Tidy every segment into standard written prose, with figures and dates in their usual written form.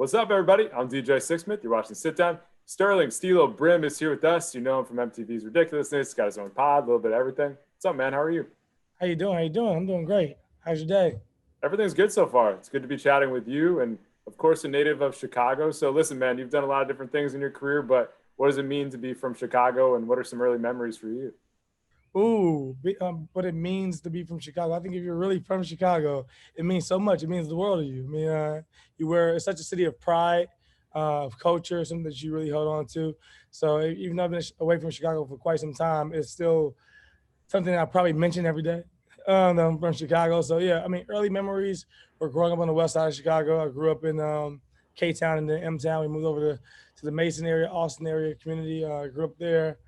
What's up, everybody? I'm DJ Sixsmith. You're watching Sit Down. Sterling Steelo Brim is here with us. You know him from MTV's Ridiculousness. He's got his own pod, a little bit of everything. What's up, man? How are you? How you doing? How you doing? I'm doing great. How's your day? Everything's good so far. It's good to be chatting with you, and of course, a native of Chicago. So, listen, man, you've done a lot of different things in your career, but what does it mean to be from Chicago, and what are some early memories for you? What it means to be from Chicago. I think if you're really from Chicago, it means so much. It means the world to you. I mean, you were it's such a city of pride, of culture, something that you really hold on to. So even though I've been away from Chicago for quite some time, it's still something I probably mention every day. That I'm from Chicago. So yeah, I mean, early memories were growing up on the west side of Chicago. I grew up in K Town and then M Town. We moved over to the Mason area, Austin area community. I grew up there.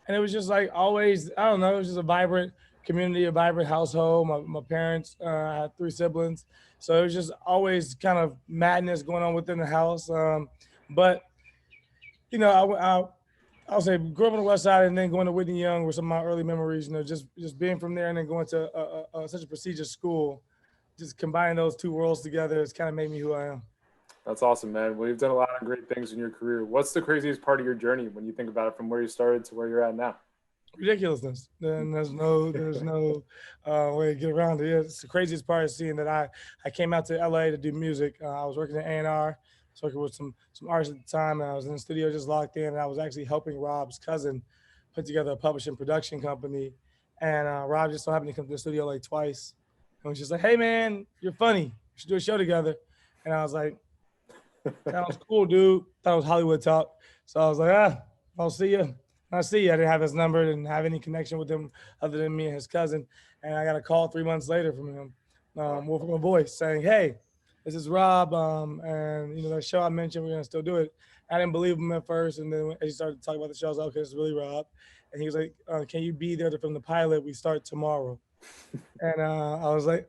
And it was just like always, I don't know, it was just a vibrant community, a vibrant household. My parents had three siblings. So it was just always kind of madness going on within the house. But, you know, I'll say grew up on the west side and then going to Whitney Young were some of my early memories, just being from there and then going to such a prestigious school, just combining those two worlds together, it's kind of made me who I am. That's awesome, man. Well, you've done a lot of great things in your career. What's the craziest part of your journey when you think about it from where you started to where you're at now? Ridiculousness. Then there's no way to get around it. It's the craziest part is seeing that I came out to LA to do music. I was working at A&R. I was working with some artists at the time, and I was in the studio just locked in, and I was actually helping Rob's cousin put together a publishing production company. And Rob just so happened to come to the studio like twice, and was just like, "Hey man, you're funny. We should do a show together." And I was like, "Sounds cool, dude." Thought it was Hollywood talk, so I was like, I'll see you. I see. I didn't have his number, didn't have any connection with him other than me and his cousin. And I got a call 3 months later from him, well, from a voice saying, "Hey, this is Rob, and that show I mentioned, we're gonna still do it." I didn't believe him at first, and then as he started to talk about the show, I was like, "Okay, it's really Rob." And he was like, "Can you be there from the pilot? We start tomorrow." And I was like,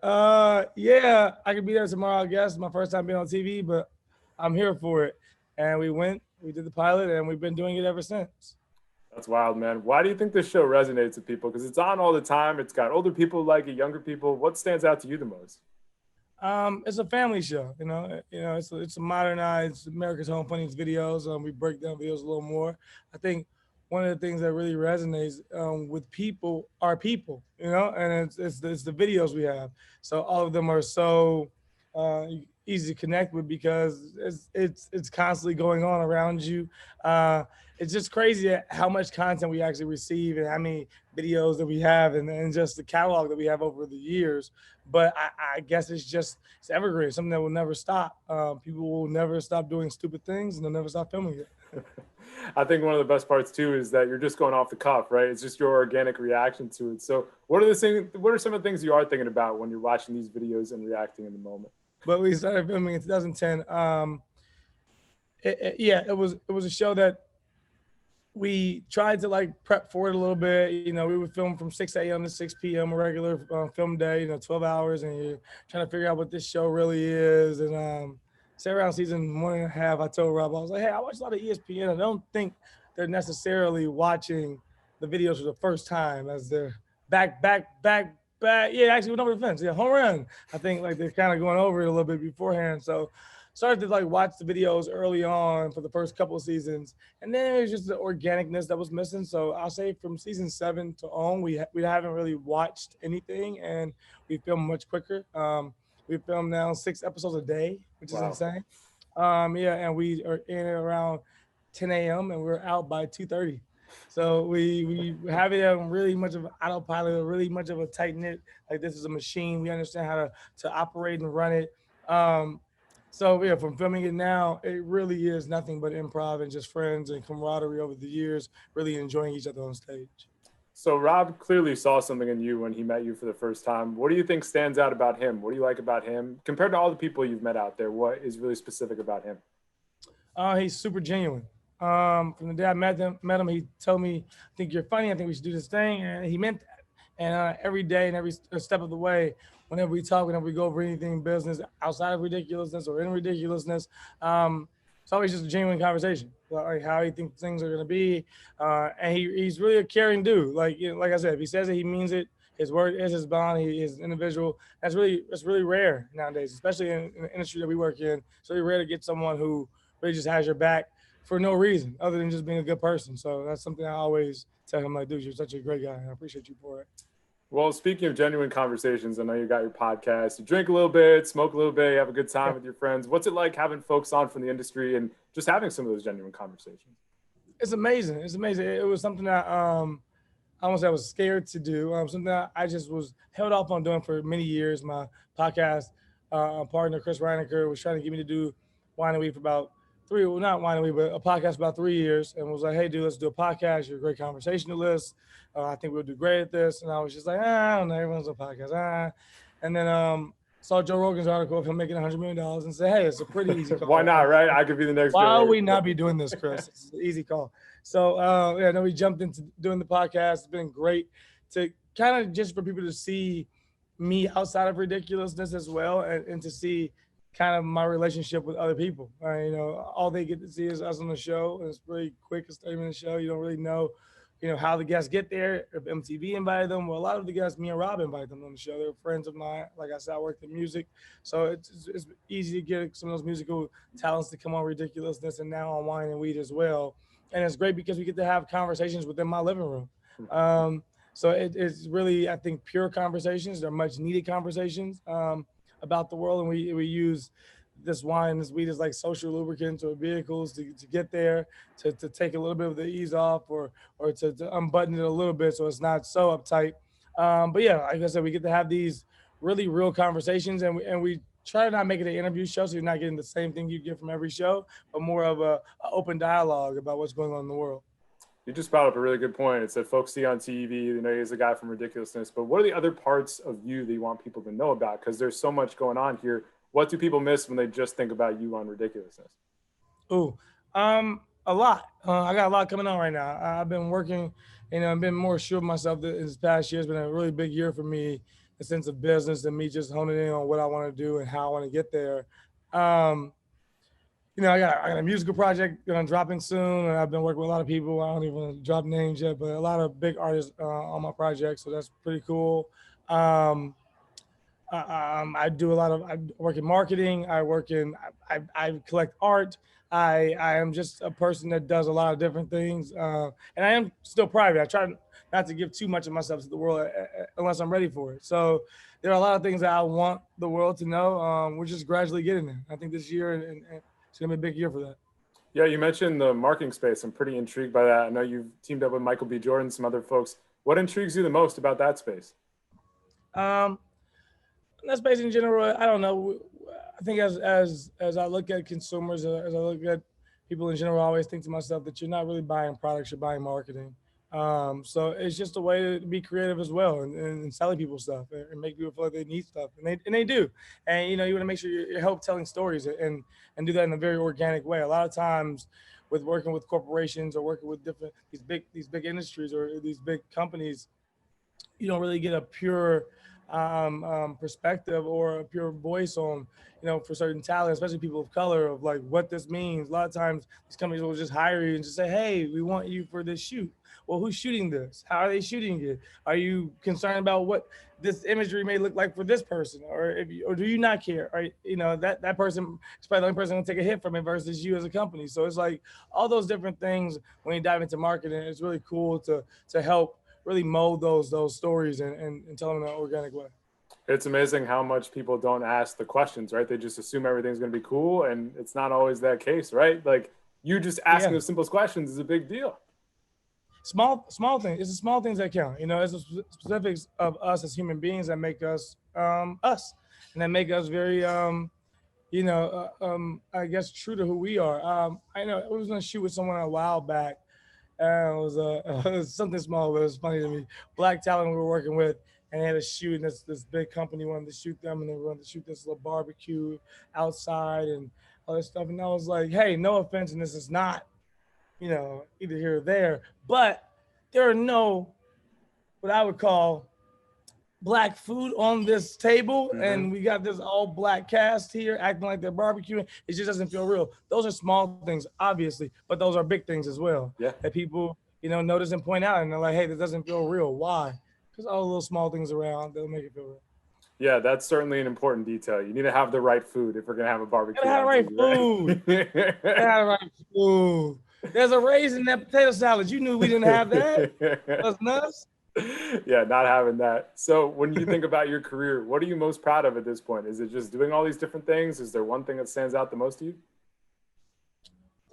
"Yeah, I could be there tomorrow. I guess my first time being on TV, but I'm here for it." And we went, we did the pilot, and we've been doing it ever since. That's wild, man. Why do you think this show resonates with people? Because it's on all the time. It's got older people like it, younger people. What stands out to you the most? It's a family show, it's a modernized America's Home Funniest videos. We break down videos a little more. I think one of the things that really resonates with people are people, and it's the videos we have. So all of them are so easy to connect with because it's constantly going on around you. It's just crazy how much content we actually receive and how many videos that we have and just the catalog that we have over the years. But I guess it's evergreen, something that will never stop. People will never stop doing stupid things and they'll never stop filming it. I think one of the best parts too is that you're just going off the cuff, right? It's just your organic reaction to it. So, what are some of the things you are thinking about when you're watching these videos and reacting in the moment? But we started filming in 2010. It was a show that we tried to like prep for it a little bit. We would film from 6 a.m. to 6 p.m. a regular film day, 12 hours, and you're trying to figure out what this show really is. And say around season 1.5, I told Rob, I was like, "Hey, I watch a lot of ESPN. I don't think they're necessarily watching the videos for the first time as they're back. Yeah, actually went over the fence. Yeah, home run. I think like they're kind of going over it a little bit beforehand. So started to like watch the videos early on for the first couple of seasons, and then it was just the organicness that was missing. So I'll say from season 7 to on, we haven't really watched anything, and we film much quicker. We film now 6 episodes a day, which is Wow. insane. Yeah, and we are in at around 10 a.m. and we're out by 2:30. So we have it on really much of an autopilot, really much of a tight knit. Like this is a machine. We understand how to operate and run it. Um, so yeah, from filming it now, it really is nothing but improv and just friends and camaraderie over the years, really enjoying each other on stage. So Rob clearly saw something in you when he met you for the first time. What do you think stands out about him? What do you like about him compared to all the people you've met out there? What is really specific about him? He's super genuine. From the day I met him, he told me, "I think you're funny. I think we should do this thing," and he meant that. And every day and every step of the way, whenever we talk, whenever we go over anything business outside of ridiculousness or in ridiculousness, it's always just a genuine conversation, like how he thinks things are gonna be. And he's really a caring dude. Like I said, if he says it, he means it. his word is his bond. He is an individual. That's really rare nowadays, especially in the industry that we work in. It's really rare to get someone who really just has your back for no reason other than just being a good person. So that's something I always tell him, like, dude, you're such a great guy. And I appreciate you for it. Well, speaking of genuine conversations, I know you got your podcast. You drink a little bit, smoke a little bit, you have a good time with your friends. What's it like having folks on from the industry and just having some of those genuine conversations? It's amazing. It's amazing. It was something that I almost I was scared to do. Something that I just was held off on doing for many years. My podcast partner Chris Reinecker was trying to get me to do Wine and Weed for about not Wine and Weed, but a podcast about 3 years, and was like, "Hey, dude, let's do a podcast. You're a great conversationalist. I think we'll do great at this." And I was just like, I don't know. Everyone's a podcast. And then saw Joe Rogan's article of him making $100 million and said, "Hey, it's a pretty easy call." Why not, right? I could be the next. Why would we not be doing this, Chris? It's an easy call. So no, we jumped into doing the podcast. It's been great to kind of just for people to see me outside of ridiculousness as well, and to see kind of my relationship with other people. All they get to see is us on the show, and it's really quick. It's 30-minute show. You don't really know, how the guests get there. If MTV invited them, well, a lot of the guests, me and Rob invited them on the show. They're friends of mine. Like I said, I worked in music, so it's easy to get some of those musical talents to come on Ridiculousness and now on Wine and Weed as well. And it's great because we get to have conversations within my living room. So it's really, I think, pure conversations. They're much needed conversations about the world, and we use this wine, this weed is like social lubricants or vehicles to get there, to take a little bit of the ease off or to unbutton it a little bit so it's not so uptight. But yeah, like I said, we get to have these really real conversations, and we try to not make it an interview show, so you're not getting the same thing you get from every show, but more of a open dialogue about what's going on in the world. You just brought up a really good point. It's that folks see on TV, he's a guy from Ridiculousness, but what are the other parts of you that you want people to know about? Because there's so much going on here. What do people miss when they just think about you on Ridiculousness? A lot. I got a lot coming on right now. I've been working, I've been more sure of myself this past year. It's been a really big year for me, the sense of business and me just honing in on what I want to do and how I want to get there. I got a musical project dropping soon, and I've been working with a lot of people. I don't even want to drop names yet, but a lot of big artists on my project, so that's pretty cool. I work in marketing. I collect art. I am just a person that does a lot of different things, and I am still private. I try not to give too much of myself to the world unless I'm ready for it. So there are a lot of things that I want the world to know. We're just gradually getting there. I think this year and it's gonna be a big year for that. Yeah, you mentioned the marketing space. I'm pretty intrigued by that. I know you've teamed up with Michael B. Jordan, some other folks. What intrigues you the most about that space? That space in general, I don't know. I think as I look at consumers, as I look at people in general, I always think to myself that you're not really buying products, you're buying marketing. So it's just a way to be creative as well and selling people stuff and make people feel like they need stuff, and they do. And you want to make sure you help telling stories and do that in a very organic way. A lot of times, with working with corporations or working with these big industries or these big companies, you don't really get a pure perspective or a pure voice on, for certain talent, especially people of color, of like what this means. A lot of times these companies will just hire you and just say, "Hey, we want you for this shoot." Well, who's shooting this? How are they shooting it? Are you concerned about what this imagery may look like for this person? Or do you not care? Or, that person is probably the only person gonna take a hit from it versus you as a company. So it's like all those different things when you dive into marketing. It's really cool to help really mold those stories and tell them in an organic way. It's amazing how much people don't ask the questions, right? They just assume everything's going to be cool, and it's not always that case, right? Like you just asking the simplest questions is a big deal. Small things. It's the small things that count. It's the specifics of us as human beings that make us us, and that make us very I guess true to who we are. I know I was going to shoot with someone a while back. It was something small, but it was funny to me. Black talent we were working with, and they had a shoot, and this big company wanted to shoot them, and they wanted to shoot this little barbecue outside and all this stuff. And I was like, hey, no offense, and this is not, either here or there, but there are no, what I would call, Black food on this table, and we got this all Black cast here acting like they're barbecuing. It just doesn't feel real. Those are small things, obviously, but those are big things as well. Yeah. That people, notice and point out, and they're like, hey, this doesn't feel real. Why? Just all the little small things around that'll make it feel real. Yeah, that's certainly an important detail. You need to have the right food if we're gonna have a barbecue Gotta have the on right food. TV, Gotta have the right food. There's a raisin in that potato salad. You knew we didn't have that. right? That's nuts. Yeah, not having that. So when you think about your career, what are you most proud of at this point? Is it just doing all these different things? Is there one thing that stands out the most to you?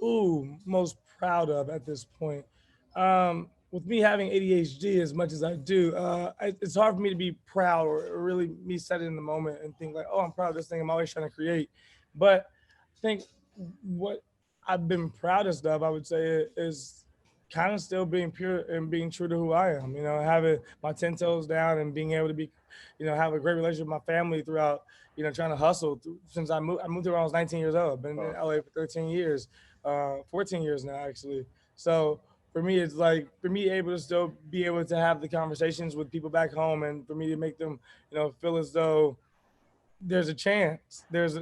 Ooh, most proud of at this point. With me having ADHD as much as I do, it's hard for me to be proud or really me set it in the moment and think like, oh, I'm proud of this thing. I'm always trying to create. But I think what I've been proudest of, I would say, is kind of still being pure and being true to who I am. You know, having my 10 toes down and being able to be, you know, have a great relationship with my family throughout, you know, trying to hustle since I moved. I moved here when I was 19 years old. I've been in Oh, LA for 13 years, 14 years now actually. So for me, it's like for me able to still be able to have the conversations with people back home, and for me to make them, you know, feel as though there's a chance, there's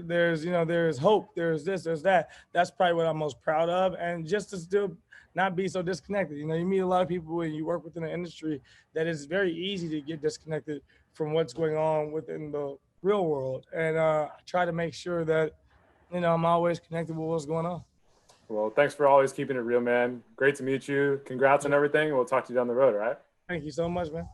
you know there's hope, there's this, there's that. That's probably what I'm most proud of, and just to still not be so disconnected. You know, you meet a lot of people when you work within the industry that it's very easy to get disconnected from what's going on within the real world, and I try to make sure that you know I'm always connected with what's going on. well, thanks for always keeping it real, man. Great to meet you. Congrats on everything. We'll talk to you down the road, all right? Thank you so much, man.